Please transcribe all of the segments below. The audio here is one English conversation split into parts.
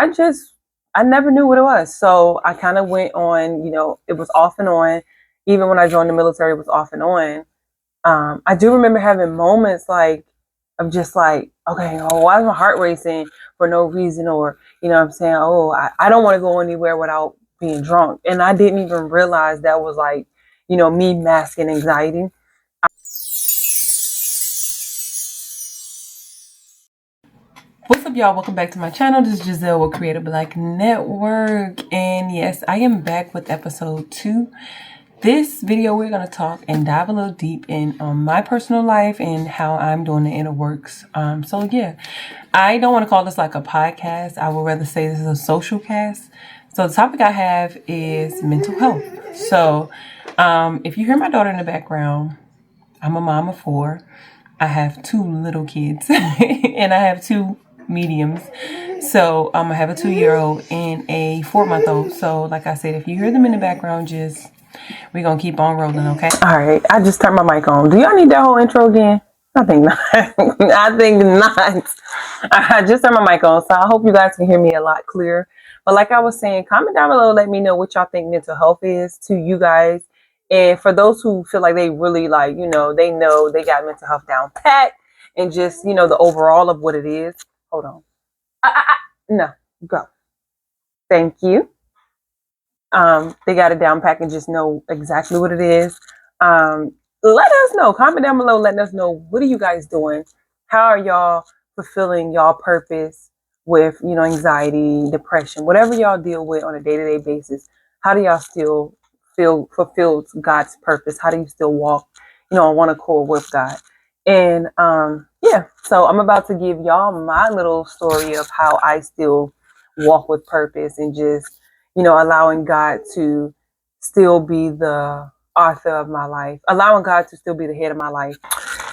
I never knew what it was. So I kind of went on, it was off and on. Even when I joined the military, it was off and on. I do remember having moments like of just like, okay, oh, why is my heart racing for no reason? Or, I'm saying, oh, I don't want to go anywhere without being drunk. And I didn't even realize that was like, me masking anxiety. What's up, y'all? Welcome back to my channel. This is Giselle with Creative Black Network. And yes, I am back with episode 2. This video, we're going to talk and dive a little deep in my personal life and how I'm doing the inner works. So yeah, I don't want to call this like a podcast. I would rather say this is a social cast. So the topic I have is mental health. So if you hear my daughter in the background, I'm a mom of 4. I have 2 little kids and I have 2 mediums. So I have a 2-year-old and a 4-month-old. So like I said, if you hear them in the background, we're going to keep on rolling, okay? All right. I just turned my mic on. Do y'all need that whole intro again? I think not. I think not. I just turned my mic on, so I hope you guys can hear me a lot clearer. But like I was saying, comment down below, let me know what y'all think mental health is to you guys. And for those who feel like they really they know they got mental health down pat and just, the overall of what it is. Hold on. No, go. Thank you. They got it down pat and just know exactly what it is. Let us know. Comment down below. Letting us know, what are you guys doing? How are y'all fulfilling y'all purpose with, anxiety, depression, whatever y'all deal with on a day-to-day basis? How do y'all still feel fulfilled God's purpose? How do you still walk, on one accord with God? And yeah, so I'm about to give y'all my little story of how I still walk with purpose and just, allowing God to still be the author of my life, allowing God to still be the head of my life,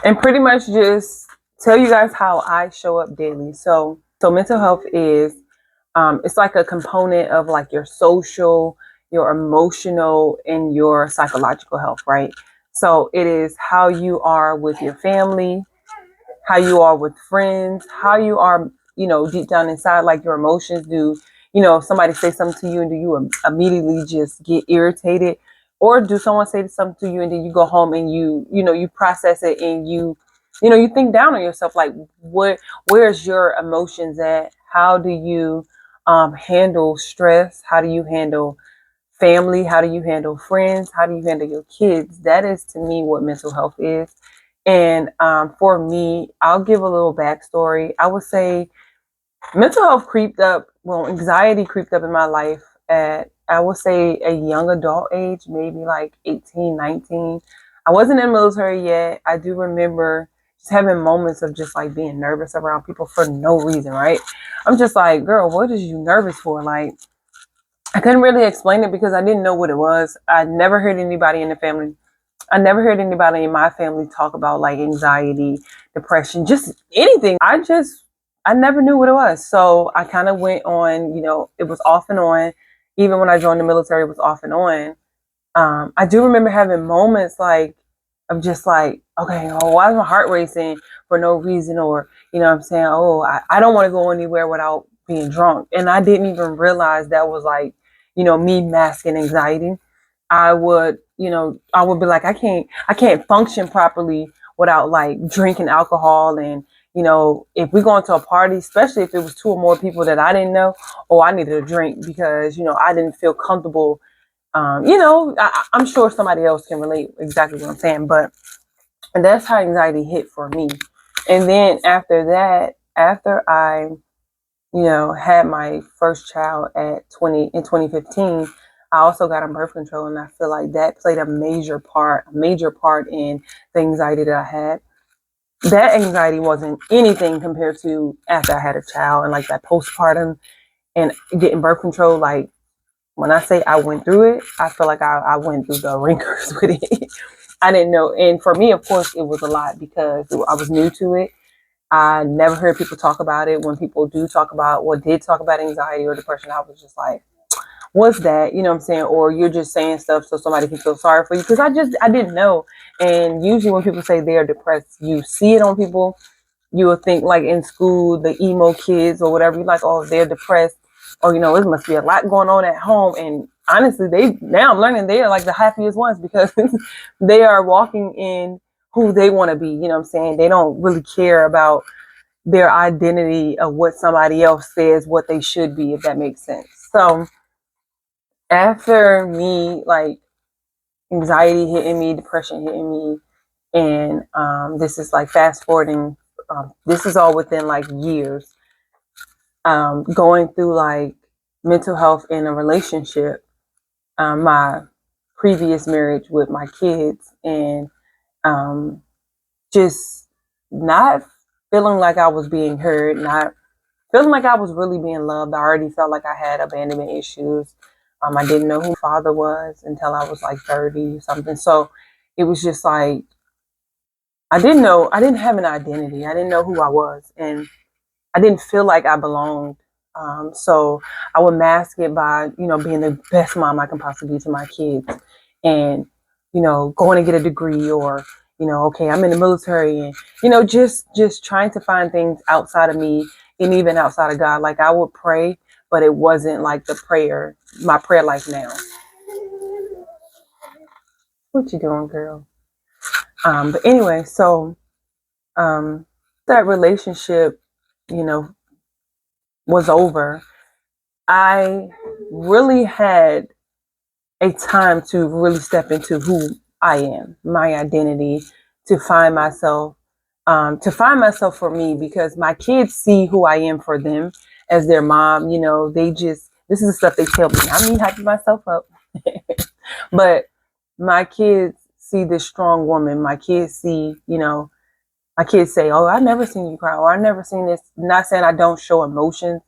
and pretty much just tell you guys how I show up daily. So mental health is, it's like a component of like your social, your emotional, and your psychological health, right? So it is how you are with your family, how you are with friends, how you are, deep down inside, like your emotions. Do, if somebody say something to you and do you immediately just get irritated? Or do someone say something to you and then you go home and you process it and you think down on yourself, like where's your emotions at? How do you handle stress? How do you handle family? How do you handle friends? How do you handle your kids? That is, to me, what mental health is. And for me, I'll give a little backstory. I would say mental health anxiety creeped up in my life at, I would say, a young adult age, maybe like 18, 19. I wasn't in the military yet. I do remember just having moments of just like being nervous around people for no reason, right? I'm just like, girl, what is you nervous for? Like, I couldn't really explain it because I didn't know what it was. I never heard anybody in the family. I never heard anybody in my family talk about like anxiety, depression, just anything. I never knew what it was. So I kind of went on, it was off and on. Even when I joined the military, it was off and on. I do remember having moments like of just like, okay, oh, why is my heart racing for no reason? Or, I'm saying, oh, I don't want to go anywhere without being drunk. And I didn't even realize that was like, me masking anxiety. I would be like, I can't function properly without like drinking alcohol. And, if we go into a party, especially if it was 2 or more people that I didn't know, I needed a drink because, I didn't feel comfortable. I'm sure somebody else can relate exactly what I'm saying, and that's how anxiety hit for me. And then after that, after I, had my first child in 2015, I also got on birth control, and I feel like that played a major part in the anxiety that I had. That anxiety wasn't anything compared to after I had a child and like that postpartum and getting birth control. Like, when I say I went through it, I feel like I went through the wrinkles with it. I didn't know. And for me, of course, it was a lot because I was new to it. I never heard people talk about it. When people did talk about anxiety or depression, I was just like, what's that? You know what I'm saying? Or you're just saying stuff so somebody can feel sorry for you. Because I didn't know. And usually when people say they're depressed, you see it on people. You would think like in school, the emo kids or whatever, you're like, oh, they're depressed. or, it must be a lot going on at home. And honestly, now I'm learning they are like the happiest ones because they are walking in who they want to be. You know what I'm saying? They don't really care about their identity of what somebody else says what they should be, if that makes sense. So after me, like, anxiety hitting me, depression hitting me, and this is like fast forwarding, this is all within like years, going through like mental health in a relationship, my previous marriage with my kids, and just not feeling like I was being heard, not feeling like I was really being loved. I already felt like I had abandonment issues. I didn't know who my father was until I was like 30 something. So it was just like, I didn't have an identity. I didn't know who I was. And I didn't feel like I belonged. So I would mask it by, being the best mom I can possibly be to my kids, and, going to get a degree, or, okay, I'm in the military, and, just trying to find things outside of me and even outside of God. Like, I would pray, but it wasn't like my prayer life now. What you doing, girl? But anyway, so that relationship, was over. I really had a time to really step into who I am, my identity, to find myself, for me, because my kids see who I am for them as their mom. This is the stuff they tell me. I mean, hyping myself up, but my kids see this strong woman. My kids see, my kids say, "Oh, I've never seen you cry," or "I've never seen this." Not saying I don't show emotions.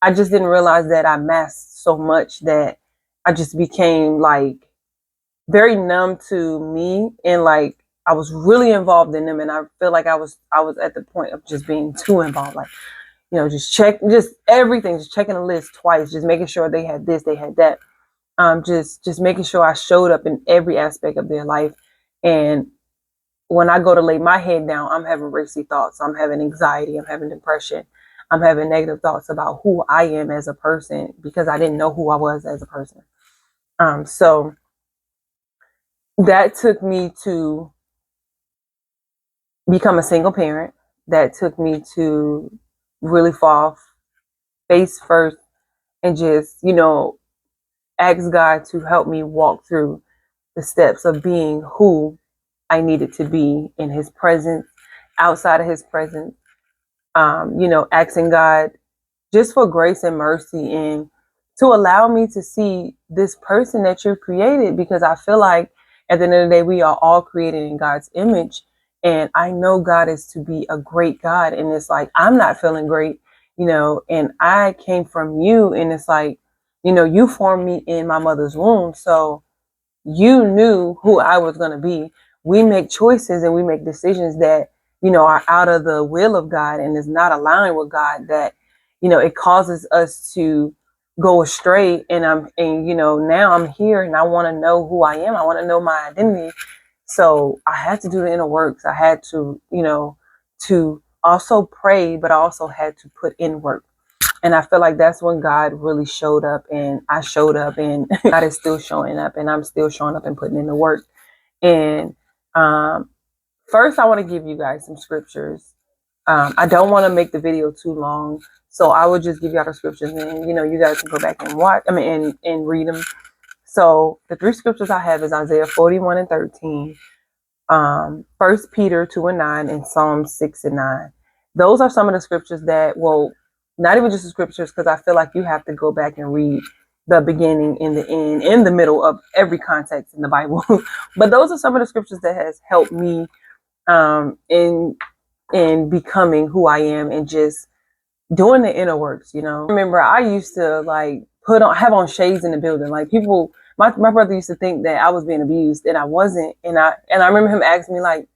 I just didn't realize that I masked so much that I just became like very numb to me, and like I was really involved in them, and I feel like I was at the point of just being too involved, like, just everything, just checking the list twice, just making sure they had this, they had that, just making sure I showed up in every aspect of their life. And when I go to lay my head down, I'm having racy thoughts, I'm having anxiety, I'm having depression, I'm having negative thoughts about who I am as a person, because I didn't know who I was as a person. So that took me to become a single parent. That took me to really fall face first and just, ask God to help me walk through the steps of being who I needed to be in His presence, outside of His presence, asking God just for grace and mercy, and to allow me to see this person that you've created, because I feel like at the end of the day, we are all created in God's image. And I know God is to be a great God. And it's like, I'm not feeling great, and I came from you. And it's like, you formed me in my mother's womb. So you knew who I was going to be. We make choices and we make decisions that, are out of the will of God and is not aligned with God, that, it causes us to go astray. And now I'm here and I want to know who I am. I want to know my identity. So I had to do the inner works. I had to, to also pray, but I also had to put in work. And I feel like that's when God really showed up, and I showed up, and God is still showing up, and I'm still showing up and putting in the work. And first, I want to give you guys some scriptures. I don't want to make the video too long, so I would just give y'all the scriptures, and you guys can go back and watch. And read them. So the 3 scriptures I have is Isaiah 41:13, 1 Peter 2:9, and Psalm 6:9. Those are some of the scriptures that, well, not even just the scriptures, because I feel like you have to go back and read the beginning and the end and the middle of every context in the Bible. But those are some of the scriptures that has helped me in becoming who I am and just doing the inner works. Remember, I used to like have on shades in the building. Like, people, my brother used to think that I was being abused, and I wasn't. And I remember him asking me like,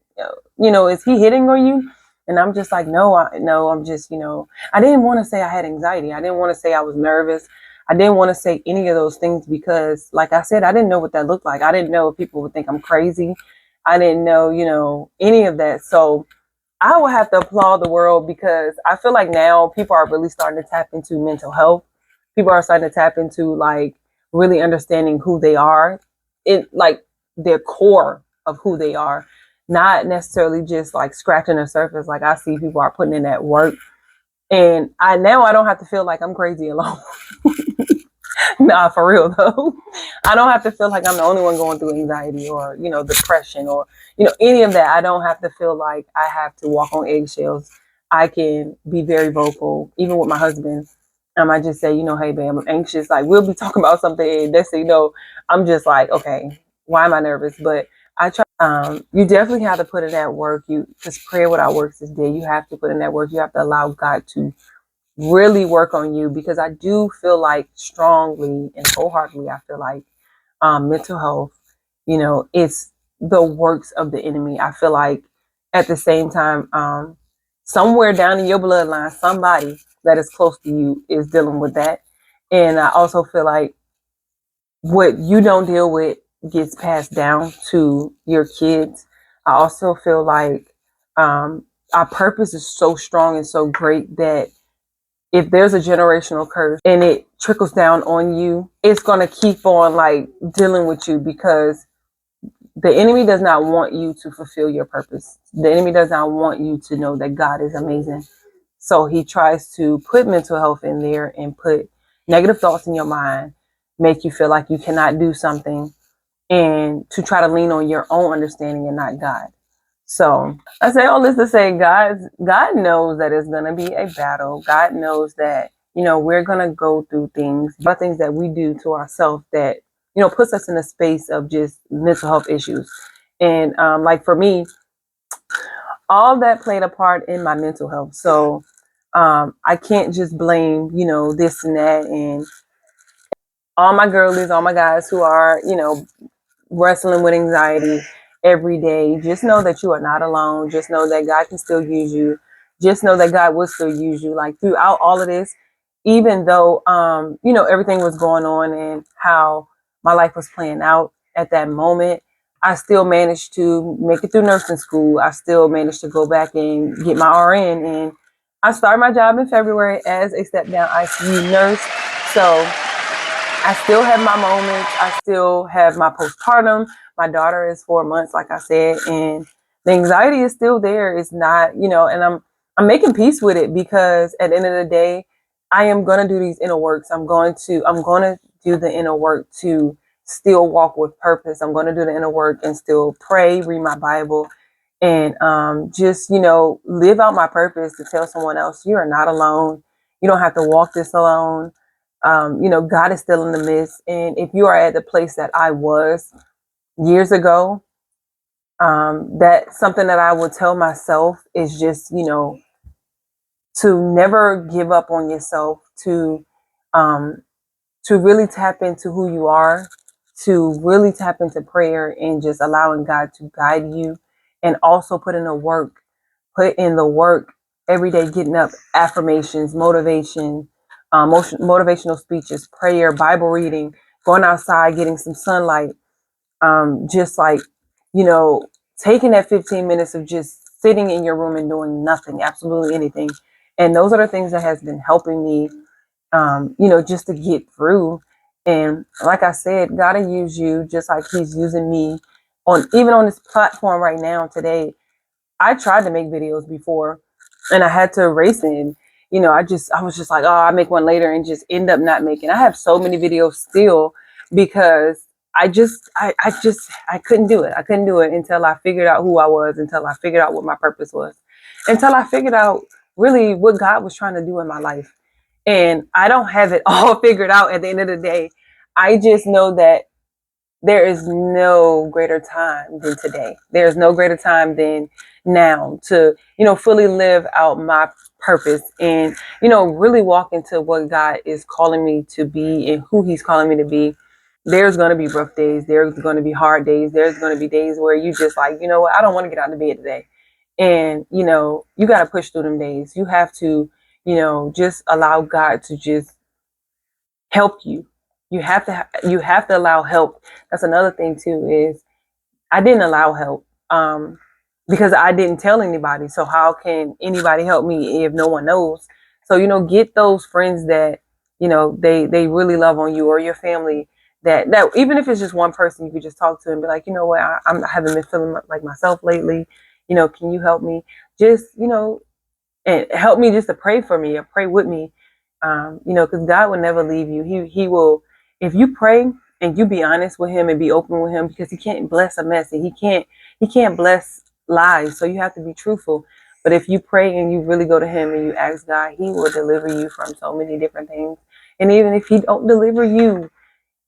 is he hitting on you? And I'm just like, no, I'm just, I didn't want to say I had anxiety. I didn't want to say I was nervous. I didn't want to say any of those things because, like I said, I didn't know what that looked like. I didn't know if people would think I'm crazy. I didn't know, any of that. So I would have to applaud the world, because I feel like now people are really starting to tap into mental health. people are starting to tap into like really understanding who they are, it like their core of who they are, not necessarily just like scratching the surface. Like I see people are putting in that work, and I don't have to feel like I'm crazy alone. Nah, for real though. I don't have to feel like I'm the only one going through anxiety or, depression or, any of that. I don't have to feel like I have to walk on eggshells. I can be very vocal, even with my husband. I just say, hey, babe, I'm anxious. Like, we'll be talking about something, and next thing you know, I'm just like, okay, why am I nervous? But I try. You definitely have to put in that work. You just prayer without works is dead. You have to put in that work. You have to allow God to really work on you, because I do feel like strongly and wholeheartedly, I feel like mental health, it's the works of the enemy. I feel like at the same time, somewhere down in your bloodline, somebody that is close to you is dealing with that. And I also feel like what you don't deal with gets passed down to your kids. I also feel like our purpose is so strong and so great that if there's a generational curse and it trickles down on you, it's going to keep on like dealing with you, because the enemy does not want you to fulfill your purpose. The enemy does not want you to know that God is amazing. So he tries to put mental health in there and put negative thoughts in your mind, make you feel like you cannot do something, and to try to lean on your own understanding and not God. So I say all this to say God knows that it's gonna be a battle. God knows that, we're gonna go through things, but things that we do to ourselves that, puts us in a space of just mental health issues. And like for me, all that played a part in my mental health. So I can't just blame, this and that, and all my girlies, all my guys who are, wrestling with anxiety every day. Just know that you are not alone. Just know that God can still use you. Just know that God will still use you. Like throughout all of this, even though everything was going on and how my life was playing out at that moment, I still managed to make it through nursing school. I still managed to go back and get my RN, and I started my job in February as a step down ICU nurse. So I still have my moments. I still have my postpartum. My daughter is 4 months, like I said, and the anxiety is still there. It's not, and I'm making peace with it, because at the end of the day, I am gonna do these inner works. I'm gonna do the inner work to still walk with purpose. I'm gonna do the inner work and still pray, read my Bible, and just live out my purpose to tell someone else you are not alone. You don't have to walk this alone. God is still in the midst. And if you are at the place that I was years ago, that's something that I would tell myself is just, to never give up on yourself, um, to really tap into who you are, to really tap into prayer and just allowing God to guide you, and also put in the work every day, getting up, affirmations, motivation, motivational speeches, prayer, Bible reading, going outside, getting some sunlight, just like, you know, taking that 15 minutes of just sitting in your room and doing nothing, absolutely anything. And those are the things that has been helping me, just to get through. And like I said, God will use you just like he's using me even on this platform right now today. I tried to make videos before and I had to erase it. And, I was just like, oh, I make one later, and just end up not making. I have so many videos still, because I couldn't do it. I couldn't do it until I figured out who I was, until I figured out what my purpose was, until I figured out really what God was trying to do in my life. And I don't have it all figured out at the end of the day. I just know that there is no greater time than today. There's no greater time than now to, fully live out my purpose and, really walk into what God is calling me to be and who he's calling me to be. There's going to be rough days. There's going to be hard days. There's going to be days where you just like, you know what, I don't want to get out of bed today. And, you got to push through them days. You have to, just allow God to just help you. You have to allow help. That's another thing too, is I didn't allow help because I didn't tell anybody. So how can anybody help me if no one knows? So, get those friends that, you know, they really love on you, or your family, that even if it's just one person, you could just talk to and be like, you know what, I haven't been feeling like myself lately. You know, can you help me? Just, you know, and help me just to pray for me or pray with me. You know, because God will never leave you. He will, if you pray and you be honest with him and be open with him, because he can't bless a mess, and he can't bless lies. So you have to be truthful. But if you pray and you really go to him and you ask God, he will deliver you from so many different things. And even if he don't deliver you,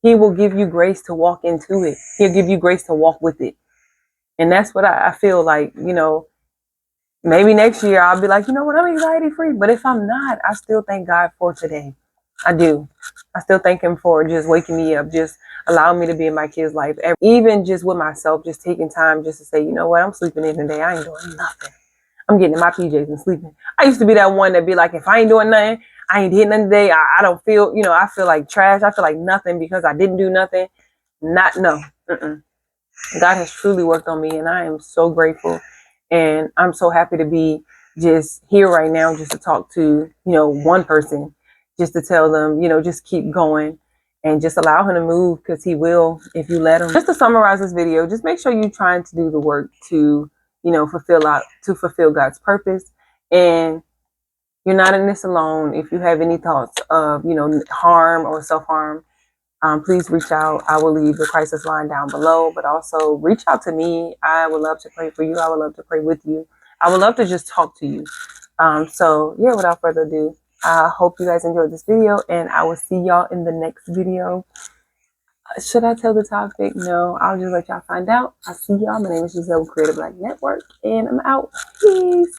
he will give you grace to walk into it. He'll give you grace to walk with it. And that's what I feel like, you know, maybe next year I'll be like, you know what, I'm anxiety free. But if I'm not, I still thank God for today. I do. I still thank him for just waking me up, just allowing me to be in my kids' life. Even just with myself, just taking time just to say, you know what, I'm sleeping in today. I ain't doing nothing. I'm getting in my PJs and sleeping. I used to be that one that be like, if I ain't doing nothing, I ain't hitting nothing today. I don't feel, you know, I feel like trash. I feel like nothing because I didn't do nothing. No. God has truly worked on me, and I am so grateful. And I'm so happy to be just here right now, just to talk to, you know, one person, just to tell them, you know, just keep going and just allow him to move, because he will if you let him. Just to summarize this video, just make sure you're trying to do the work to, you know, fulfill God's purpose. And you're not in this alone. If you have any thoughts of, you know, harm or self-harm, please reach out. I will leave the crisis line down below, but also reach out to me. I would love to pray for you. I would love to pray with you. I would love to just talk to you. So yeah, without further ado, I hope you guys enjoyed this video, and I will see y'all in the next video. Should I tell the topic? No, I'll just let y'all find out. I'll see y'all. My name is Giselle with Creative Black Network, and I'm out. Peace.